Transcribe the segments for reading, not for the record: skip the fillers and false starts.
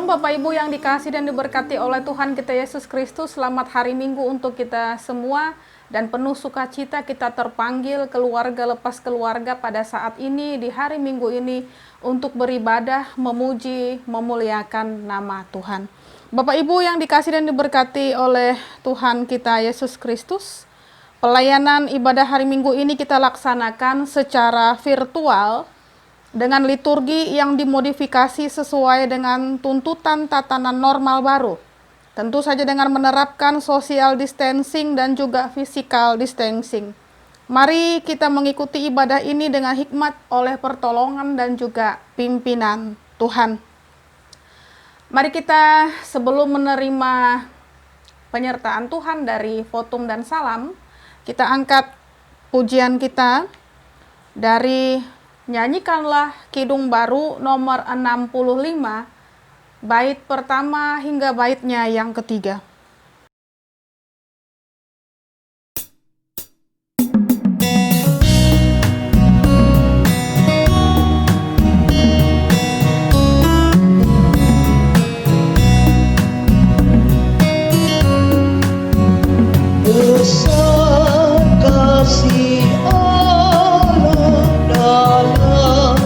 Shalom Bapak Ibu yang dikasihi dan diberkati oleh Tuhan kita Yesus Kristus. Selamat hari Minggu untuk kita semua. Dan penuh sukacita kita terpanggil keluarga lepas keluarga pada saat ini, di hari Minggu ini, untuk beribadah, memuji, memuliakan nama Tuhan. Bapak Ibu yang dikasihi dan diberkati oleh Tuhan kita Yesus Kristus, pelayanan ibadah hari Minggu ini kita laksanakan secara virtual, dengan liturgi yang dimodifikasi sesuai dengan tuntutan tatanan normal baru. Tentu saja dengan menerapkan social distancing dan juga physical distancing. Mari kita mengikuti ibadah ini dengan hikmat oleh pertolongan dan juga pimpinan Tuhan. Mari kita sebelum menerima penyertaan Tuhan dari Votum dan Salam, kita angkat pujian kita dari Nyanyikanlah Kidung Baru nomor 65, bait pertama hingga baitnya yang ketiga. Besar kasih Allah dalam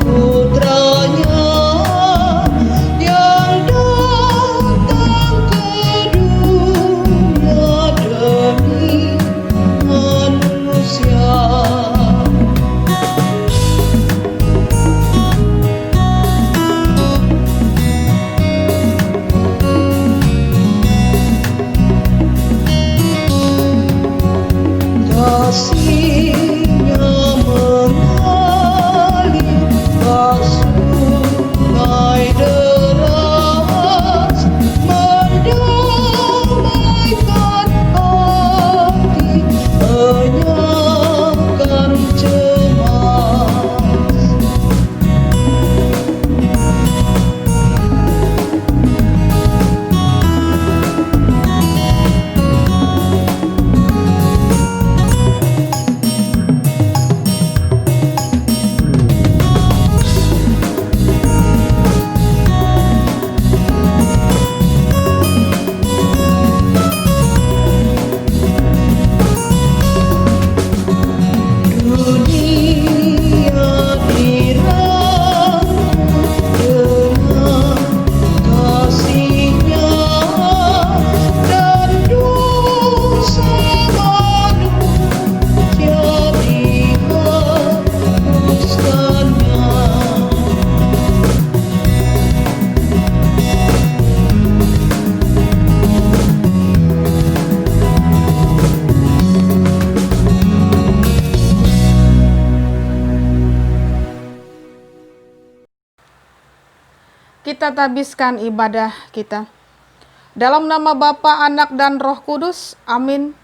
putranya yang datang ke dunia demi manusia. Kasihnya mengalir sungai deras, mendamaikan hati, menyangkan cemas. Dunia dirangkul dengan kasihnya dan dosa manusia dihapuskannya. Kita tabiskan ibadah kita. Dalam nama Bapa, Anak, dan Roh Kudus. Amin.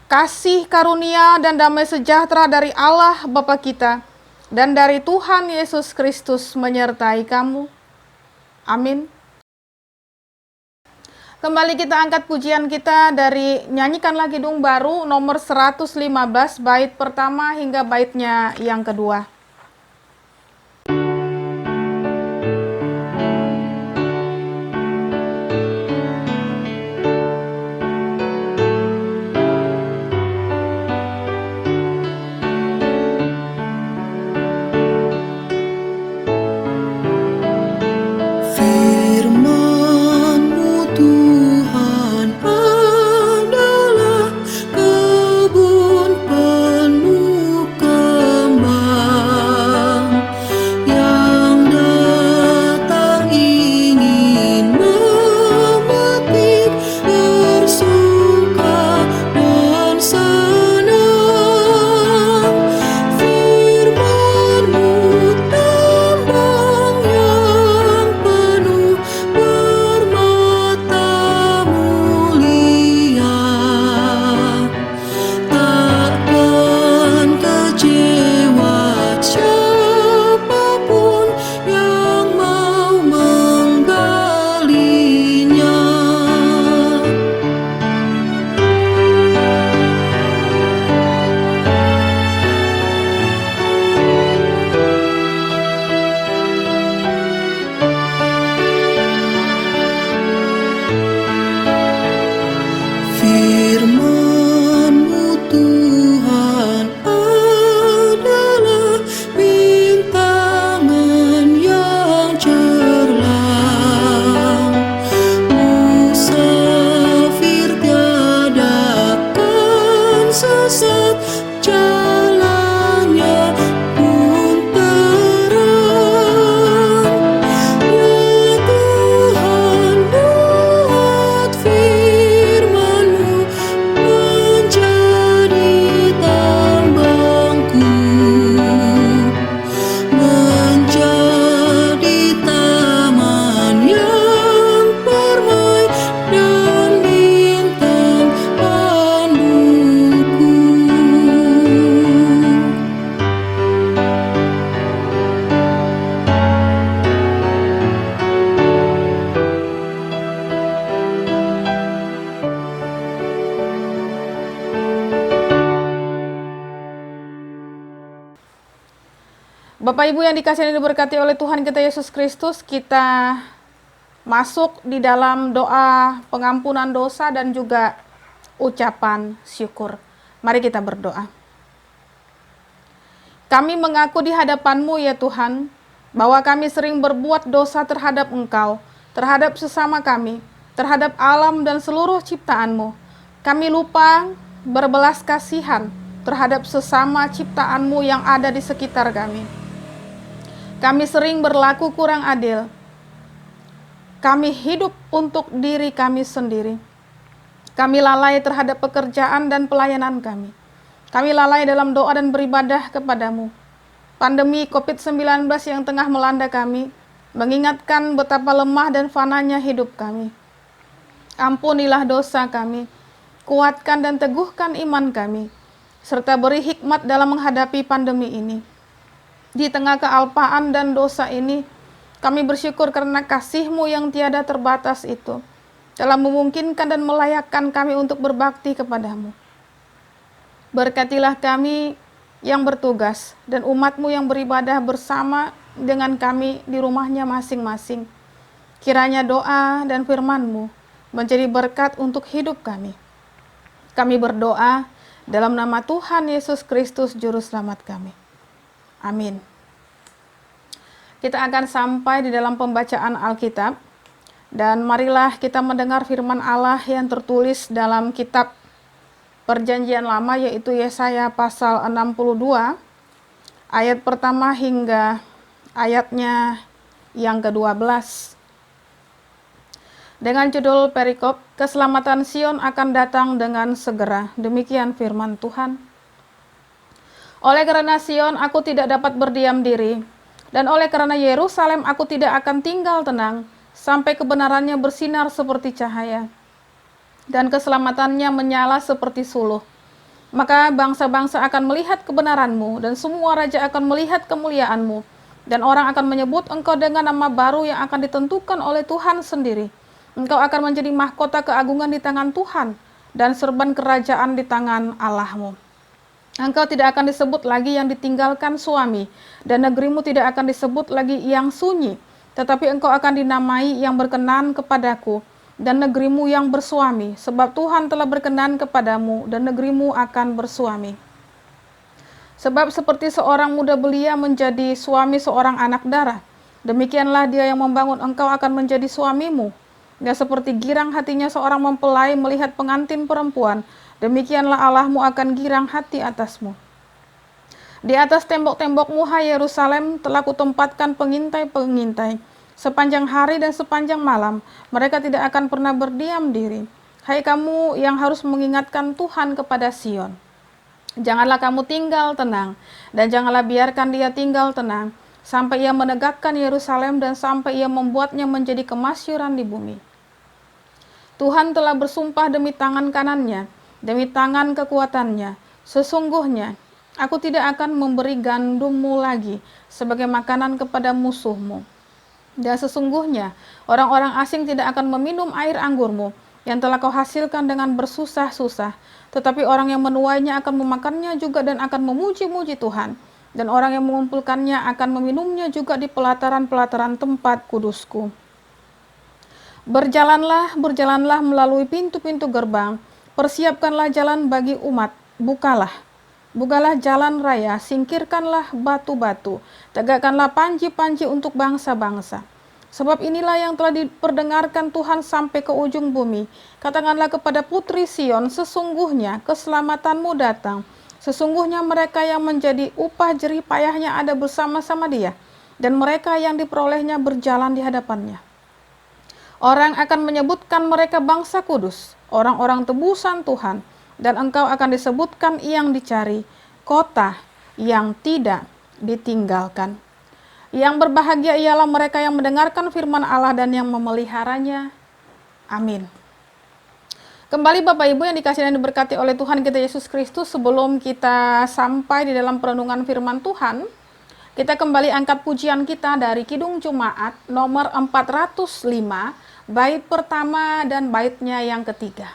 Kasih karunia dan damai sejahtera dari Allah Bapa kita dan dari Tuhan Yesus Kristus menyertai kamu. Amin. Kembali kita angkat pujian kita dari Nyanyikanlah Kidung Baru nomor 115, bait pertama hingga baitnya yang kedua. Firman-Mu Tuhan adalah kebun penuh kembang. Bapak Ibu yang dikasihi dan diberkati oleh Tuhan kita Yesus Kristus, kita masuk di dalam doa pengampunan dosa dan juga ucapan syukur. Mari kita berdoa. Kami mengaku di hadapan-Mu ya Tuhan, bahwa kami sering berbuat dosa terhadap Engkau, terhadap sesama kami, terhadap alam dan seluruh ciptaan-Mu. Kami lupa berbelas kasihan terhadap sesama ciptaan-Mu yang ada di sekitar kami. Kami sering berlaku kurang adil. Kami hidup untuk diri kami sendiri. Kami lalai terhadap pekerjaan dan pelayanan kami. Kami lalai dalam doa dan beribadah kepadamu. Pandemi COVID-19 yang tengah melanda kami, mengingatkan betapa lemah dan fananya hidup kami. Ampunilah dosa kami, kuatkan dan teguhkan iman kami, serta beri hikmat dalam menghadapi pandemi ini. Di tengah kealpaan dan dosa ini, kami bersyukur karena kasih-Mu yang tiada terbatas itu telah memungkinkan dan melayakkan kami untuk berbakti kepadamu. Berkatilah kami yang bertugas dan umat-Mu yang beribadah bersama dengan kami di rumahnya masing-masing. Kiranya doa dan firman-Mu menjadi berkat untuk hidup kami. Kami berdoa dalam nama Tuhan Yesus Kristus Juru Selamat kami. Amin. Kita akan sampai di dalam pembacaan Alkitab, dan marilah kita mendengar firman Allah yang tertulis dalam kitab Perjanjian Lama, yaitu Yesaya pasal 62 ayat pertama hingga ayatnya yang ke-12. Dengan judul perikop, keselamatan Sion akan datang dengan segera. Demikian firman Tuhan. Oleh karena Sion aku tidak dapat berdiam diri, dan oleh karena Yerusalem aku tidak akan tinggal tenang, sampai kebenarannya bersinar seperti cahaya, dan keselamatannya menyala seperti suluh. Maka bangsa-bangsa akan melihat kebenaran-Mu, dan semua raja akan melihat kemuliaan-Mu, dan orang akan menyebut Engkau dengan nama baru yang akan ditentukan oleh Tuhan sendiri. Engkau akan menjadi mahkota keagungan di tangan Tuhan, dan serban kerajaan di tangan Allah-Mu. Engkau tidak akan disebut lagi yang ditinggalkan suami, dan negerimu tidak akan disebut lagi yang sunyi, tetapi engkau akan dinamai yang berkenan kepadaku, dan negerimu yang bersuami, sebab Tuhan telah berkenan kepadamu, dan negerimu akan bersuami. Sebab seperti seorang muda belia menjadi suami seorang anak darah, demikianlah dia yang membangun engkau akan menjadi suamimu. Dan seperti girang hatinya seorang mempelai melihat pengantin perempuan, demikianlah Allahmu akan girang hati atasmu. Di atas tembok-tembokmu, hai Yerusalem, telah kutempatkan pengintai-pengintai. Sepanjang hari dan sepanjang malam, mereka tidak akan pernah berdiam diri. Hai kamu yang harus mengingatkan Tuhan kepada Sion. Janganlah kamu tinggal tenang, dan janganlah biarkan dia tinggal tenang, sampai ia menegakkan Yerusalem dan sampai ia membuatnya menjadi kemasyuran di bumi. Tuhan telah bersumpah demi tangan kanannya, demi tangan kekuatannya. Sesungguhnya, aku tidak akan memberi gandummu lagi sebagai makanan kepada musuhmu. Dan sesungguhnya, orang-orang asing tidak akan meminum air anggurmu yang telah kau hasilkan dengan bersusah-susah. Tetapi orang yang menuainya akan memakannya juga dan akan memuji-muji Tuhan. Dan orang yang mengumpulkannya akan meminumnya juga di pelataran-pelataran tempat kudusku. Berjalanlah, berjalanlah melalui pintu-pintu gerbang. Persiapkanlah jalan bagi umat. Bukalah jalan raya, singkirkanlah batu-batu, tegakkanlah panji-panji untuk bangsa-bangsa. Sebab inilah yang telah diperdengarkan Tuhan sampai ke ujung bumi. Katakanlah kepada putri Sion, sesungguhnya keselamatanmu datang. Sesungguhnya mereka yang menjadi upah jerih payahnya ada bersama-sama dia, dan mereka yang diperolehnya berjalan di hadapannya. Orang akan menyebutkan mereka bangsa kudus, orang-orang tebusan Tuhan, dan engkau akan disebutkan yang dicari, kota yang tidak ditinggalkan. Yang berbahagia ialah mereka yang mendengarkan firman Allah dan yang memeliharanya. Amin. Kembali Bapak Ibu yang dikasihi dan diberkati oleh Tuhan kita Yesus Kristus, sebelum kita sampai di dalam perenungan firman Tuhan, kita kembali angkat pujian kita dari Kidung Jumaat nomor 405, bait pertama dan baitnya yang ketiga.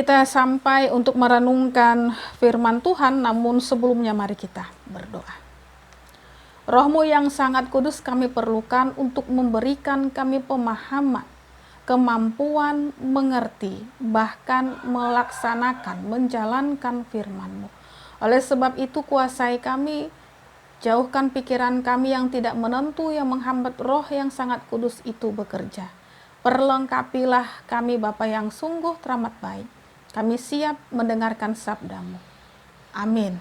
kita sampai untuk merenungkan firman Tuhan, namun sebelumnya mari kita berdoa. Roh-Mu yang sangat kudus kami perlukan untuk memberikan kami pemahaman, kemampuan mengerti, bahkan melaksanakan, menjalankan firman-Mu. Oleh sebab itu kuasai kami, jauhkan pikiran kami yang tidak menentu, yang menghambat Roh yang sangat kudus itu bekerja. Perlengkapilah kami Bapa yang sungguh teramat baik. Kami siap mendengarkan sabda-Mu. Amin.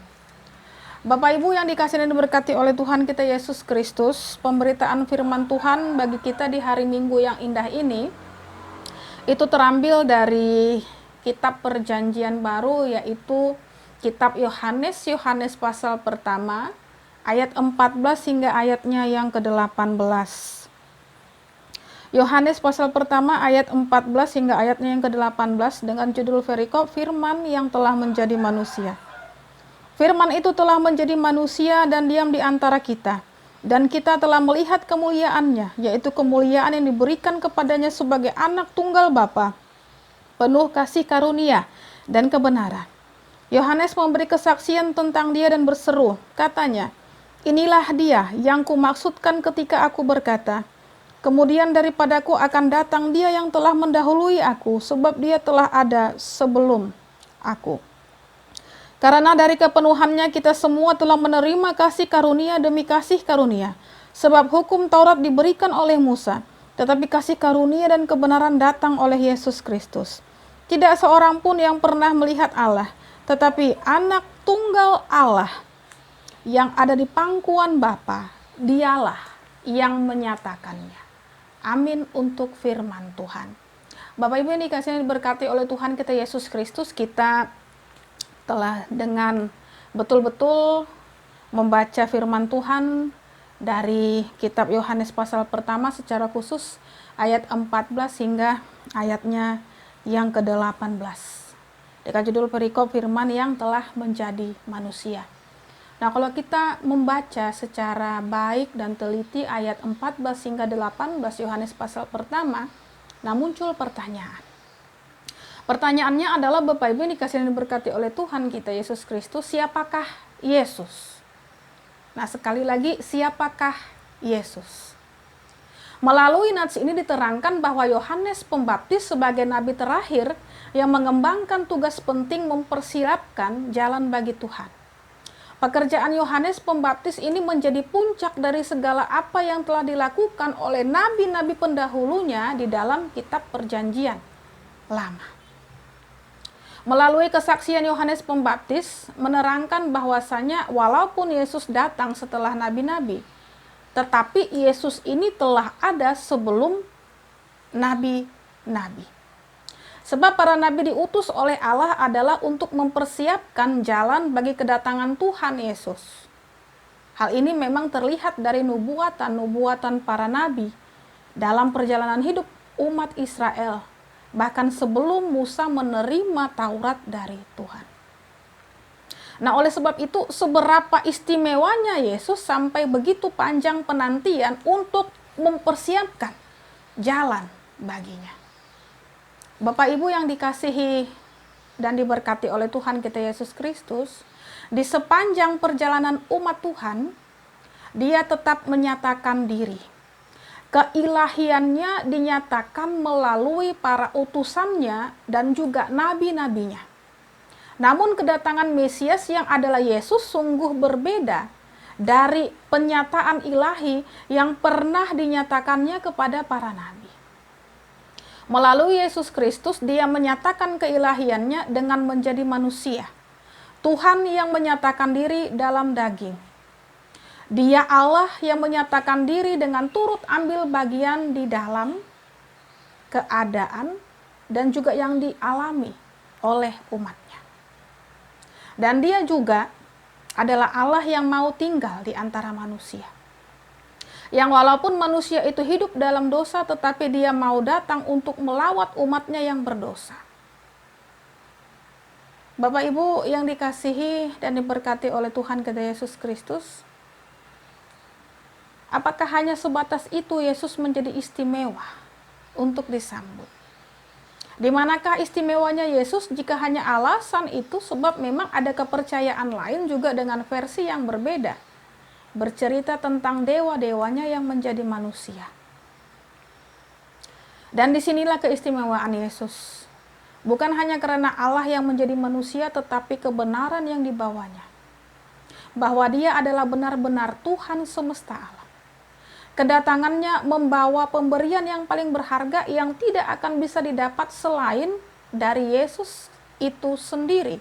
Bapak Ibu yang dikasihi dan diberkati oleh Tuhan kita Yesus Kristus, pemberitaan firman Tuhan bagi kita di hari Minggu yang indah ini, itu terambil dari kitab Perjanjian Baru, yaitu kitab Yohanes pasal pertama, ayat 14 hingga ayatnya yang ke-18. Yohanes pasal pertama ayat 14 hingga ayatnya yang ke-18 dengan judul perikop firman yang telah menjadi manusia. Firman itu telah menjadi manusia dan diam di antara kita. Dan kita telah melihat kemuliaannya, yaitu kemuliaan yang diberikan kepadanya sebagai anak tunggal Bapa, penuh kasih karunia dan kebenaran. Yohanes memberi kesaksian tentang dia dan berseru, katanya, "Inilah dia yang kumaksudkan ketika aku berkata, kemudian daripadaku akan datang dia yang telah mendahului aku, sebab dia telah ada sebelum aku." Karena dari kepenuhannya kita semua telah menerima kasih karunia demi kasih karunia. Sebab hukum Taurat diberikan oleh Musa, tetapi kasih karunia dan kebenaran datang oleh Yesus Kristus. Tidak seorang pun yang pernah melihat Allah, tetapi anak tunggal Allah yang ada di pangkuan Bapa, dialah yang menyatakannya. Amin untuk firman Tuhan. Bapak Ibu yang dikasihi dan diberkati oleh Tuhan kita Yesus Kristus, kita telah dengan betul-betul membaca firman Tuhan dari kitab Yohanes pasal pertama secara khusus ayat 14 hingga ayatnya yang ke-18. Dengan judul perikop firman yang telah menjadi manusia. Nah, kalau kita membaca secara baik dan teliti ayat 14 hingga 18 Yohanes pasal pertama, nah muncul pertanyaan. Pertanyaannya adalah, Bapak Ibu yang dikasihi dan diberkati oleh Tuhan kita Yesus Kristus, siapakah Yesus? Nah, sekali lagi, siapakah Yesus? Melalui nats ini diterangkan bahwa Yohanes Pembaptis sebagai nabi terakhir yang mengembangkan tugas penting mempersiapkan jalan bagi Tuhan. Pekerjaan Yohanes Pembaptis ini menjadi puncak dari segala apa yang telah dilakukan oleh nabi-nabi pendahulunya di dalam kitab Perjanjian Lama. Melalui kesaksian Yohanes Pembaptis menerangkan bahwasanya walaupun Yesus datang setelah nabi-nabi, tetapi Yesus ini telah ada sebelum nabi-nabi. Sebab para nabi diutus oleh Allah adalah untuk mempersiapkan jalan bagi kedatangan Tuhan Yesus. Hal ini memang terlihat dari nubuatan para nabi dalam perjalanan hidup umat Israel, bahkan sebelum Musa menerima Taurat dari Tuhan. Nah, oleh sebab itu seberapa istimewanya Yesus sampai begitu panjang penantian untuk mempersiapkan jalan baginya. Bapak Ibu yang dikasihi dan diberkati oleh Tuhan kita Yesus Kristus, di sepanjang perjalanan umat Tuhan, dia tetap menyatakan diri. Keilahiannya dinyatakan melalui para utusannya dan juga nabi-nabinya. Namun kedatangan Mesias yang adalah Yesus sungguh berbeda dari penyataan ilahi yang pernah dinyatakannya kepada para nabi. Melalui Yesus Kristus, dia menyatakan keilahiannya dengan menjadi manusia. Tuhan yang menyatakan diri dalam daging. Dia Allah yang menyatakan diri dengan turut ambil bagian di dalam keadaan dan juga yang dialami oleh umatnya. Dan dia juga adalah Allah yang mau tinggal di antara manusia. Yang walaupun manusia itu hidup dalam dosa, tetapi dia mau datang untuk melawat umatnya yang berdosa. Bapak Ibu yang dikasihi dan diberkati oleh Tuhan kita Yesus Kristus, apakah hanya sebatas itu Yesus menjadi istimewa untuk disambut? Di manakah istimewanya Yesus jika hanya alasan itu sebab memang ada kepercayaan lain juga dengan versi yang berbeda. Bercerita tentang dewa-dewanya yang menjadi manusia. Dan disinilah keistimewaan Yesus. Bukan hanya karena Allah yang menjadi manusia tetapi kebenaran yang dibawanya. Bahwa dia adalah benar-benar Tuhan semesta alam. Kedatangannya membawa pemberian yang paling berharga yang tidak akan bisa didapat selain dari Yesus itu sendiri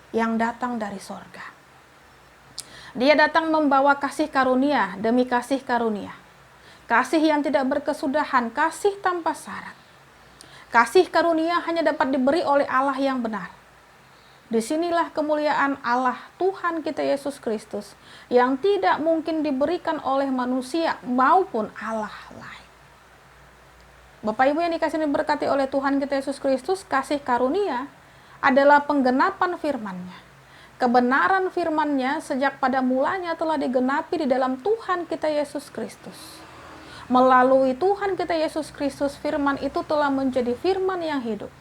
yang datang dari sorga. Dia datang membawa kasih karunia demi kasih karunia. Kasih yang tidak berkesudahan, kasih tanpa syarat. Kasih karunia hanya dapat diberi oleh Allah yang benar. Disinilah kemuliaan Allah Tuhan kita Yesus Kristus yang tidak mungkin diberikan oleh manusia maupun Allah lain. Bapak Ibu yang dikasihi dan diberkati oleh Tuhan kita Yesus Kristus, kasih karunia adalah penggenapan firman-Nya. Kebenaran firman-Nya sejak pada mulanya telah digenapi di dalam Tuhan kita Yesus Kristus. Melalui Tuhan kita Yesus Kristus, firman itu telah menjadi firman yang hidup.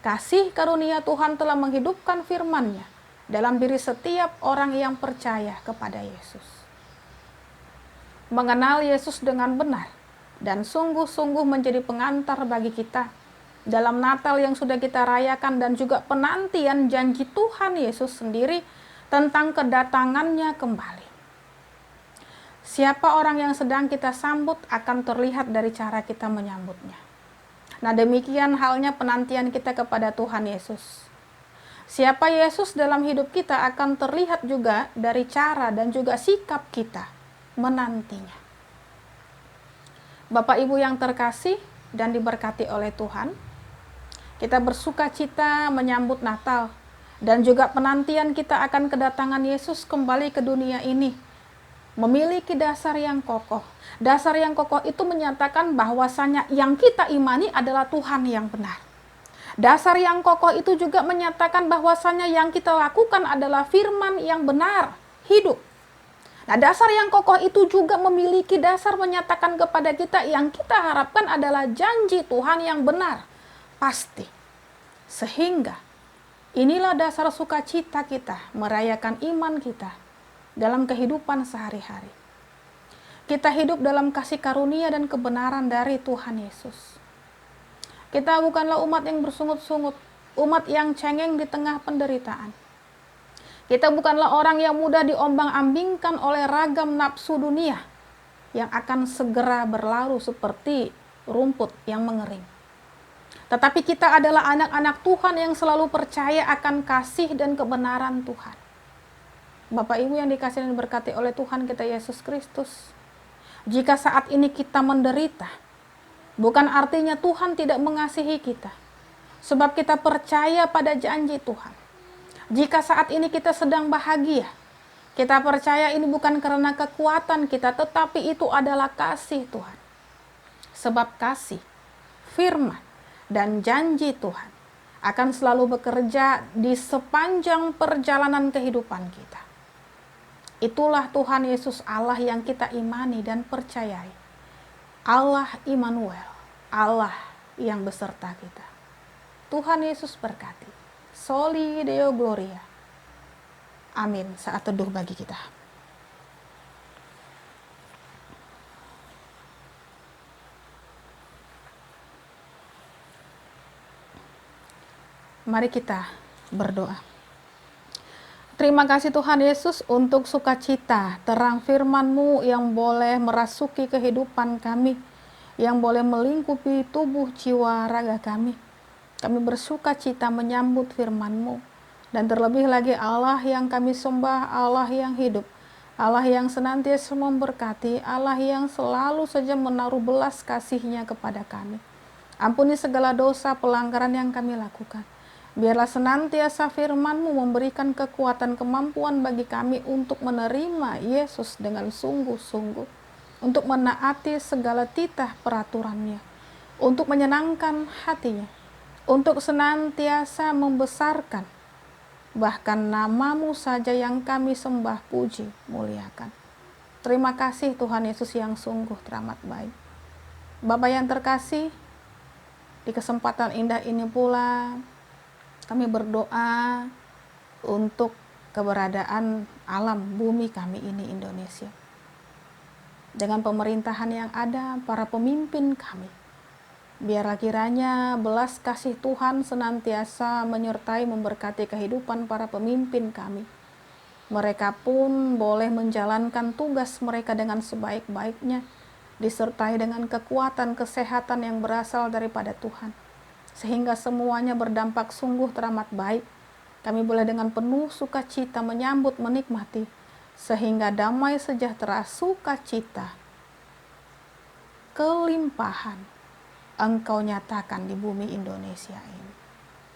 Kasih karunia Tuhan telah menghidupkan firman-Nya dalam diri setiap orang yang percaya kepada Yesus. Mengenal Yesus dengan benar dan sungguh-sungguh menjadi pengantar bagi kita dalam Natal yang sudah kita rayakan dan juga penantian janji Tuhan Yesus sendiri tentang kedatangannya kembali. Siapa orang yang sedang kita sambut akan terlihat dari cara kita menyambutnya. Nah, demikian halnya penantian kita kepada Tuhan Yesus. Siapa Yesus dalam hidup kita akan terlihat juga dari cara dan juga sikap kita menantinya. Bapak Ibu yang terkasih dan diberkati oleh Tuhan, kita bersuka cita menyambut Natal dan juga penantian kita akan kedatangan Yesus kembali ke dunia ini memiliki dasar yang kokoh. Dasar yang kokoh itu menyatakan bahwasanya yang kita imani adalah Tuhan yang benar. Dasar yang kokoh itu juga menyatakan bahwasanya yang kita lakukan adalah firman yang benar, hidup. Nah, dasar yang kokoh itu juga memiliki dasar menyatakan kepada kita yang kita harapkan adalah janji Tuhan yang benar, pasti. Sehingga inilah dasar sukacita kita merayakan iman kita dalam kehidupan sehari-hari. Kita hidup dalam kasih karunia dan kebenaran dari Tuhan Yesus. Kita bukanlah umat yang bersungut-sungut, umat yang cengeng di tengah penderitaan. Kita bukanlah orang yang mudah diombang-ambingkan oleh ragam nafsu dunia yang akan segera berlalu seperti rumput yang mengering. Tetapi kita adalah anak-anak Tuhan yang selalu percaya akan kasih dan kebenaran Tuhan. Bapak Ibu yang dikasihi dan diberkati oleh Tuhan kita Yesus Kristus, jika saat ini kita menderita, bukan artinya Tuhan tidak mengasihi kita, sebab kita percaya pada janji Tuhan. Jika saat ini kita sedang bahagia, kita percaya ini bukan karena kekuatan kita, tetapi itu adalah kasih Tuhan. Sebab kasih, firman, dan janji Tuhan akan selalu bekerja di sepanjang perjalanan kehidupan kita. Itulah Tuhan Yesus Allah yang kita imani dan percayai. Allah Immanuel, Allah yang beserta kita. Tuhan Yesus berkati. Soli Deo Gloria. Amin. Saat teduh bagi kita. Mari kita berdoa. Terima kasih Tuhan Yesus untuk sukacita, terang firman-Mu yang boleh merasuki kehidupan kami, yang boleh melingkupi tubuh, jiwa, raga kami. Kami bersuka cita menyambut firman-Mu. Dan terlebih lagi Allah yang kami sembah, Allah yang hidup, Allah yang senantiasa memberkati, Allah yang selalu saja menaruh belas kasih-Nya kepada kami. Ampuni segala dosa pelanggaran yang kami lakukan. Biarlah senantiasa firman-Mu memberikan kekuatan kemampuan bagi kami untuk menerima Yesus dengan sungguh-sungguh, untuk menaati segala titah peraturan-Nya, untuk menyenangkan hati-Nya, untuk senantiasa membesarkan, bahkan nama-Mu saja yang kami sembah, puji, muliakan. Terima kasih Tuhan Yesus yang sungguh teramat baik. Bapa yang terkasih, Di kesempatan indah ini pula kami berdoa untuk keberadaan alam bumi kami ini Indonesia. Dengan pemerintahan yang ada, para pemimpin kami, biarlah kiranya belas kasih Tuhan senantiasa menyertai memberkati kehidupan para pemimpin kami. Mereka pun boleh menjalankan tugas mereka dengan sebaik-baiknya, disertai dengan kekuatan kesehatan yang berasal daripada Tuhan, sehingga semuanya berdampak sungguh teramat baik. Kami boleh dengan penuh sukacita menyambut, menikmati, sehingga damai sejahtera, sukacita, kelimpahan Engkau nyatakan di bumi Indonesia ini.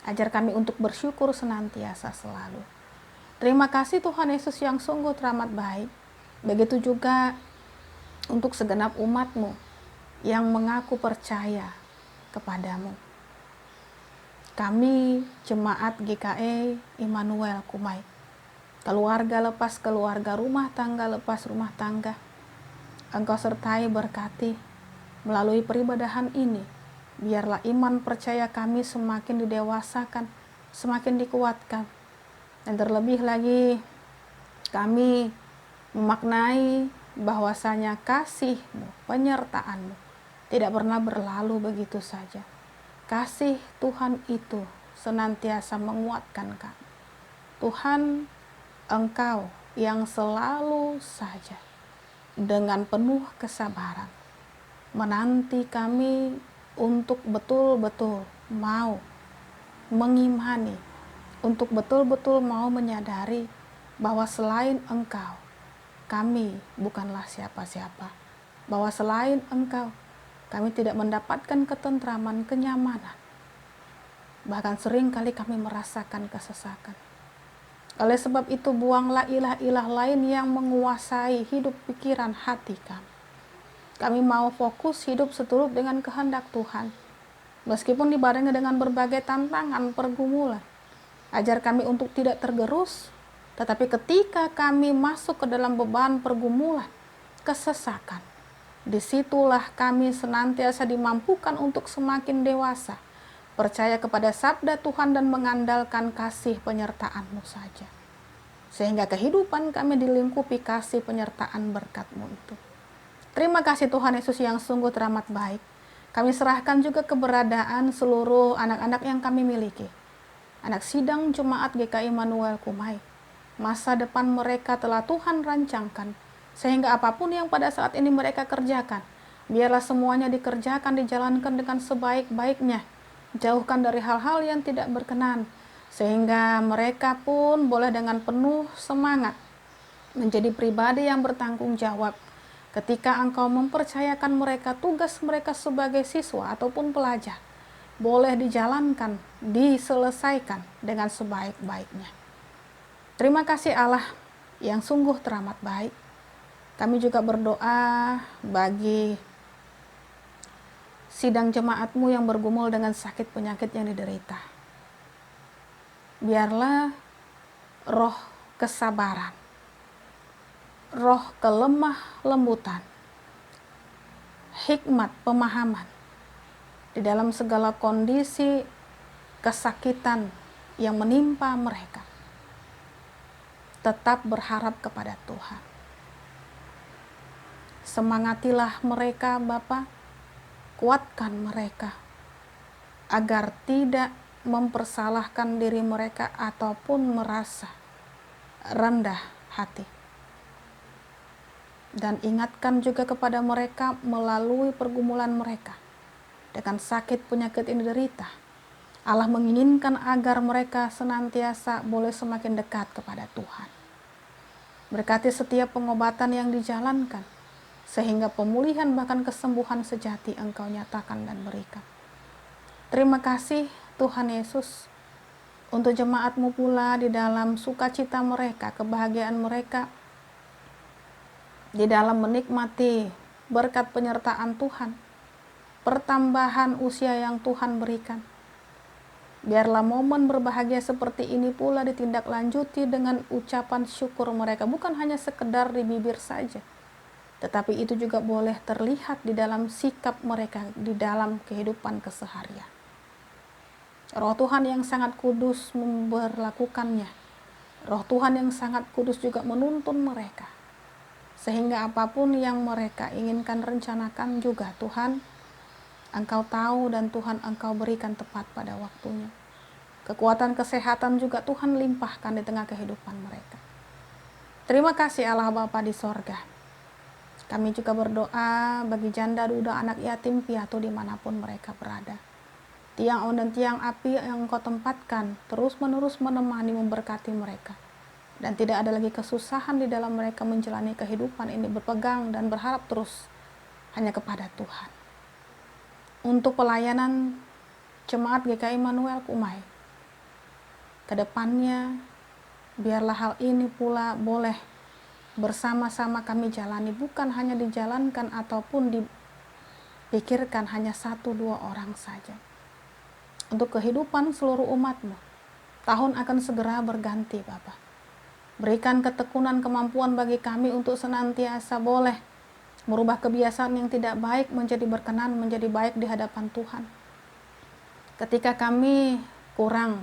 Ajar kami untuk bersyukur senantiasa selalu. Terima kasih Tuhan Yesus yang sungguh teramat baik. Begitu juga untuk segenap umat-Mu yang mengaku percaya kepadamu. Kami jemaat GKI Immanuel Kumai, keluarga lepas keluarga, rumah tangga lepas rumah tangga, Engkau sertai berkati melalui peribadahan ini. Biarlah iman percaya kami semakin didewasakan, semakin dikuatkan, dan terlebih lagi kami memaknai bahwasanya kasih-Mu, penyertaan-Mu tidak pernah berlalu begitu saja. Kasih Tuhan itu senantiasa menguatkan kami. Tuhan, Engkau yang selalu saja dengan penuh kesabaran menanti kami untuk betul-betul mau mengimani, untuk betul-betul mau menyadari bahwa selain Engkau, kami bukanlah siapa-siapa. Bahwa selain Engkau, kami tidak mendapatkan ketentraman, kenyamanan. Bahkan sering kali kami merasakan kesesakan. Oleh sebab itu, buanglah ilah-ilah lain yang menguasai hidup, pikiran, hati kami. Kami mau fokus hidup seturut dengan kehendak Tuhan. Meskipun dibarengi dengan berbagai tantangan, pergumulan. Ajar kami untuk tidak tergerus, tetapi ketika kami masuk ke dalam beban pergumulan, kesesakan, disitulah kami senantiasa dimampukan untuk semakin dewasa, percaya kepada sabda Tuhan dan mengandalkan kasih penyertaan-Mu saja. Sehingga kehidupan kami dilingkupi kasih penyertaan berkat-Mu itu. Terima kasih Tuhan Yesus yang sungguh teramat baik. Kami serahkan juga keberadaan seluruh anak-anak yang kami miliki. Anak sidang Jemaat GKI Immanuel Kumai. Masa depan mereka telah Tuhan rancangkan, sehingga apapun yang pada saat ini mereka kerjakan, biarlah semuanya dikerjakan, dijalankan dengan sebaik-baiknya. Jauhkan dari hal-hal yang tidak berkenan, sehingga mereka pun boleh dengan penuh semangat menjadi pribadi yang bertanggung jawab ketika Engkau mempercayakan mereka tugas mereka sebagai siswa ataupun pelajar, boleh dijalankan, diselesaikan dengan sebaik-baiknya. Terima kasih Allah yang sungguh teramat baik. Kami juga berdoa bagi sidang jemaat-Mu yang bergumul dengan sakit penyakit yang diderita. Biarlah roh kesabaran, roh kelemah lembutan, hikmat pemahaman di dalam segala kondisi kesakitan yang menimpa mereka, tetap berharap kepada Tuhan. Semangatilah mereka Bapa, kuatkan mereka agar tidak mempersalahkan diri mereka ataupun merasa rendah hati. Dan ingatkan juga kepada mereka melalui pergumulan mereka dengan sakit penyakit ini derita. Allah menginginkan agar mereka senantiasa boleh semakin dekat kepada Tuhan. Berkati setiap pengobatan yang dijalankan, sehingga pemulihan bahkan kesembuhan sejati Engkau nyatakan dan berikan. Terima kasih Tuhan Yesus untuk jemaat-Mu pula di dalam sukacita mereka, kebahagiaan mereka, di dalam menikmati berkat penyertaan Tuhan, pertambahan usia yang Tuhan berikan. Biarlah momen berbahagia seperti ini pula ditindaklanjuti dengan ucapan syukur mereka, bukan hanya sekedar di bibir saja, tetapi itu juga boleh terlihat di dalam sikap mereka, di dalam kehidupan keseharian. Roh Tuhan yang sangat kudus memberlakukannya. Roh Tuhan yang sangat kudus juga menuntun mereka. Sehingga apapun yang mereka inginkan rencanakan juga Tuhan, Engkau tahu dan Tuhan Engkau berikan tepat pada waktunya. Kekuatan kesehatan juga Tuhan limpahkan di tengah kehidupan mereka. Terima kasih Allah Bapa di sorga. Kami juga berdoa bagi janda, duda, anak yatim, piatu dimanapun mereka berada. Tiang on dan tiang api yang Engkau tempatkan terus-menerus menemani memberkati mereka. Dan tidak ada lagi kesusahan di dalam mereka menjalani kehidupan ini, berpegang dan berharap terus hanya kepada Tuhan. Untuk pelayanan Jemaat GKI Immanuel Kumai, kedepannya biarlah hal ini pula boleh bersama-sama kami jalani, bukan hanya dijalankan ataupun dipikirkan hanya 1-2 orang saja. Untuk kehidupan seluruh umat-Mu, tahun akan segera berganti Bapa. Berikan ketekunan kemampuan bagi kami untuk senantiasa boleh merubah kebiasaan yang tidak baik menjadi berkenan, menjadi baik di hadapan Tuhan. Ketika kami kurang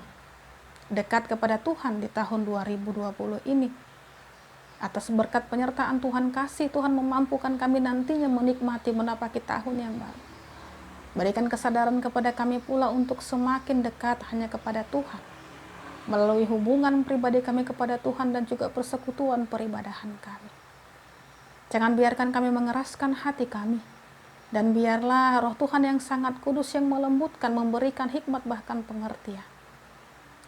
dekat kepada Tuhan di tahun 2020 ini, atas berkat penyertaan Tuhan kasih, Tuhan memampukan kami nantinya menikmati menapaki tahun yang baru. Berikan kesadaran kepada kami pula untuk semakin dekat hanya kepada Tuhan, melalui hubungan pribadi kami kepada Tuhan dan juga persekutuan peribadahan kami. Jangan biarkan kami mengeraskan hati kami, dan biarlah Roh Tuhan yang sangat kudus yang melembutkan, memberikan hikmat bahkan pengertian.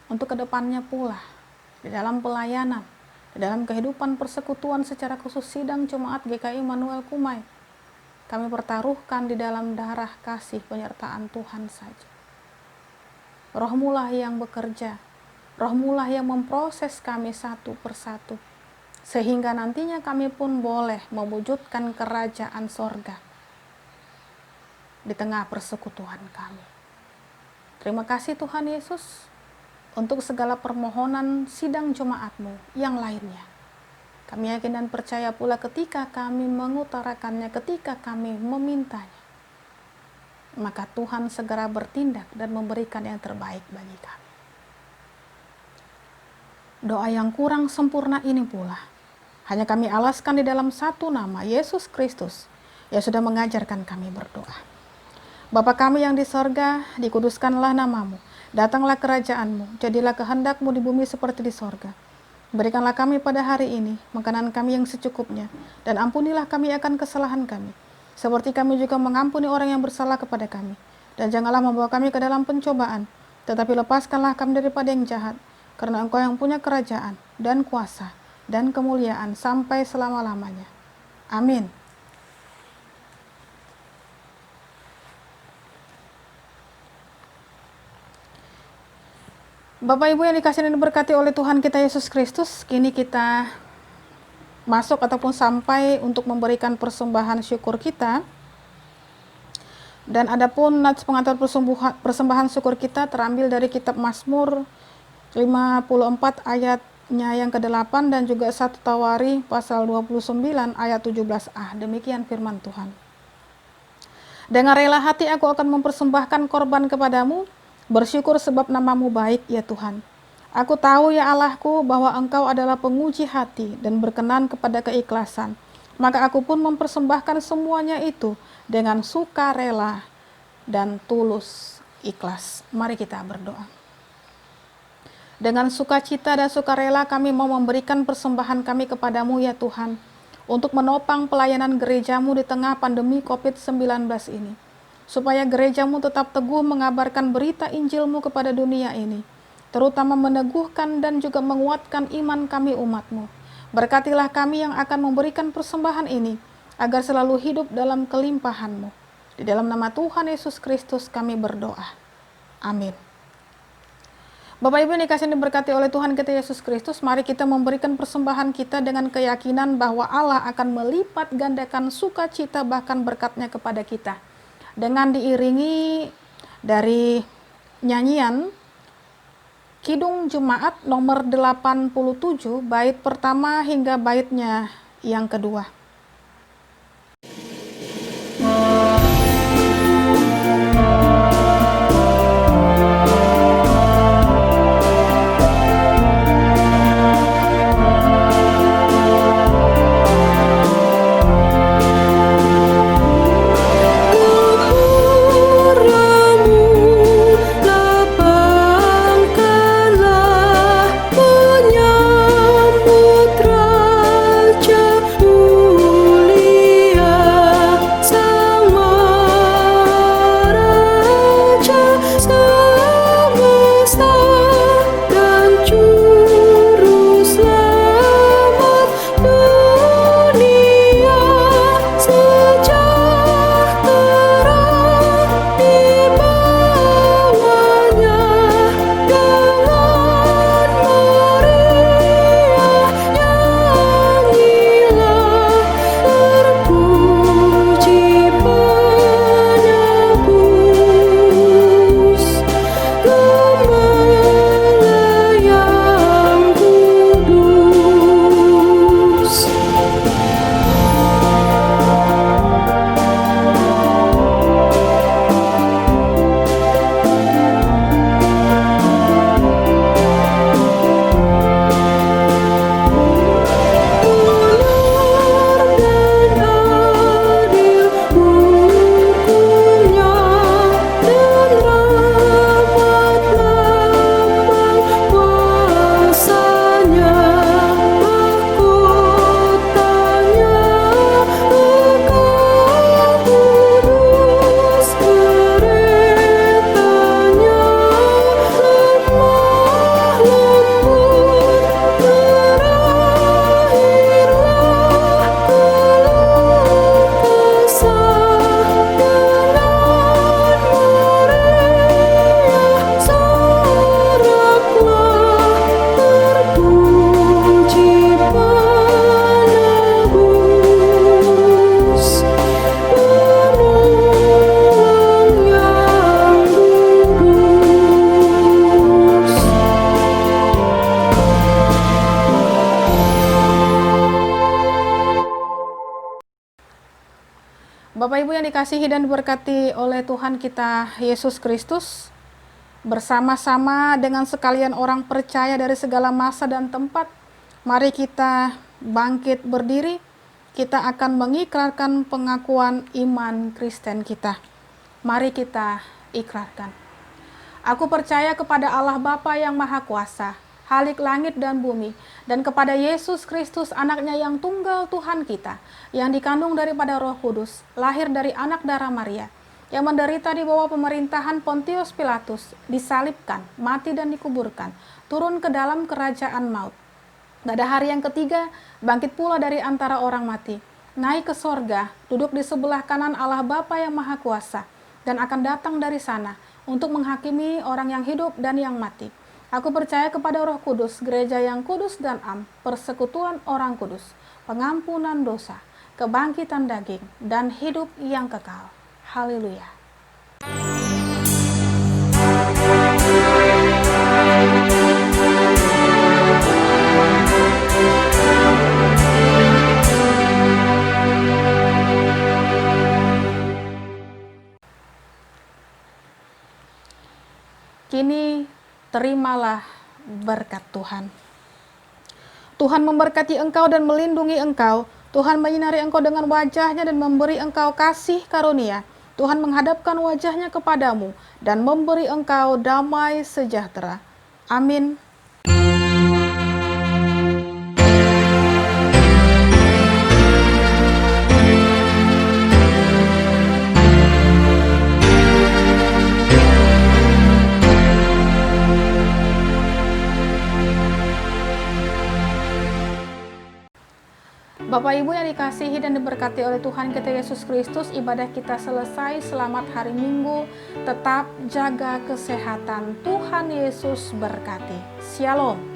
Untuk kedepannya pula, di dalam pelayanan, di dalam kehidupan persekutuan secara khusus sidang Jemaat GKI Immanuel Kumai, kami pertaruhkan di dalam darah kasih penyertaan Tuhan saja. Roh-Mu lah yang bekerja, Roh-Mu lah yang memproses kami satu persatu, sehingga nantinya kami pun boleh mewujudkan kerajaan sorga di tengah persekutuan kami. Terima kasih Tuhan Yesus untuk segala permohonan sidang jemaat-Mu yang lainnya. Kami yakin dan percaya pula ketika kami mengutarakannya, ketika kami memintanya, maka Tuhan segera bertindak dan memberikan yang terbaik bagi kami. Doa yang kurang sempurna ini pula hanya kami alaskan di dalam satu nama, Yesus Kristus, yang sudah mengajarkan kami berdoa. Bapa kami yang di sorga, dikuduskanlah nama-Mu, datanglah kerajaan-Mu, jadilah kehendak-Mu di bumi seperti di sorga. Berikanlah kami pada hari ini makanan kami yang secukupnya, dan ampunilah kami akan kesalahan kami, seperti kami juga mengampuni orang yang bersalah kepada kami. Dan janganlah membawa kami ke dalam pencobaan, tetapi lepaskanlah kami daripada yang jahat, karena Engkau yang punya kerajaan dan kuasa dan kemuliaan sampai selama-lamanya. Amin. Bapak Ibu yang dikasihi dan diberkati oleh Tuhan kita Yesus Kristus, kini kita masuk ataupun sampai untuk memberikan persembahan syukur kita. Dan adapun nats pengantar persembahan syukur kita terambil dari kitab Mazmur 54 ayatnya yang ke-8 dan juga 1 Tawari pasal 29 ayat 17a. Demikian firman Tuhan. Dengan rela hati aku akan mempersembahkan korban kepadamu, bersyukur sebab nama-Mu baik ya Tuhan. Aku tahu ya Allahku bahwa Engkau adalah penguji hati dan berkenan kepada keikhlasan. Maka aku pun mempersembahkan semuanya itu dengan sukarela dan tulus ikhlas. Mari kita berdoa. Dengan sukacita dan sukarela kami mau memberikan persembahan kami kepadamu ya Tuhan, untuk menopang pelayanan gerejamu di tengah pandemi COVID-19 ini, supaya gerejamu tetap teguh mengabarkan berita Injilmu kepada dunia ini, terutama meneguhkan dan juga menguatkan iman kami umatmu. Berkatilah kami yang akan memberikan persembahan ini, agar selalu hidup dalam kelimpahan-Mu. Di dalam nama Tuhan Yesus Kristus kami berdoa. Amin. Bapak Ibu yang dikasihi dan diberkati oleh Tuhan kita Yesus Kristus, mari kita memberikan persembahan kita dengan keyakinan bahwa Allah akan melipat gandakan sukacita bahkan berkat-Nya kepada kita. Dengan diiringi dari nyanyian Kidung Jemaat nomor 87, bait pertama hingga baitnya yang kedua. Bapak Ibu yang dikasihi dan diberkati oleh Tuhan kita Yesus Kristus, bersama-sama dengan sekalian orang percaya dari segala masa dan tempat, mari kita bangkit berdiri. Kita akan mengikrarkan pengakuan iman Kristen kita. Mari kita ikrarkan. Aku percaya kepada Allah Bapa yang Maha Kuasa, Khalik langit dan bumi, dan kepada Yesus Kristus anaknya yang tunggal Tuhan kita, yang dikandung daripada Roh Kudus, lahir dari anak darah Maria, yang menderita di bawah pemerintahan Pontius Pilatus, disalibkan, mati dan dikuburkan, turun ke dalam kerajaan maut. Pada hari yang ketiga, bangkit pula dari antara orang mati, naik ke sorga, duduk di sebelah kanan Allah Bapa yang Maha Kuasa, dan akan datang dari sana untuk menghakimi orang yang hidup dan yang mati. Aku percaya kepada Roh Kudus, gereja yang kudus dan am, persekutuan orang kudus, pengampunan dosa, kebangkitan daging, dan hidup yang kekal. Haleluya. Kini terimalah berkat Tuhan. Tuhan memberkati engkau dan melindungi engkau. Tuhan menyinari engkau dengan wajahnya dan memberi engkau kasih karunia. Tuhan menghadapkan wajahnya kepadamu dan memberi engkau damai sejahtera. Amin. Bapak Ibu yang dikasihi dan diberkati oleh Tuhan kita Yesus Kristus, ibadah kita selesai. Selamat hari Minggu, tetap jaga kesehatan. Tuhan Yesus berkati. Shalom.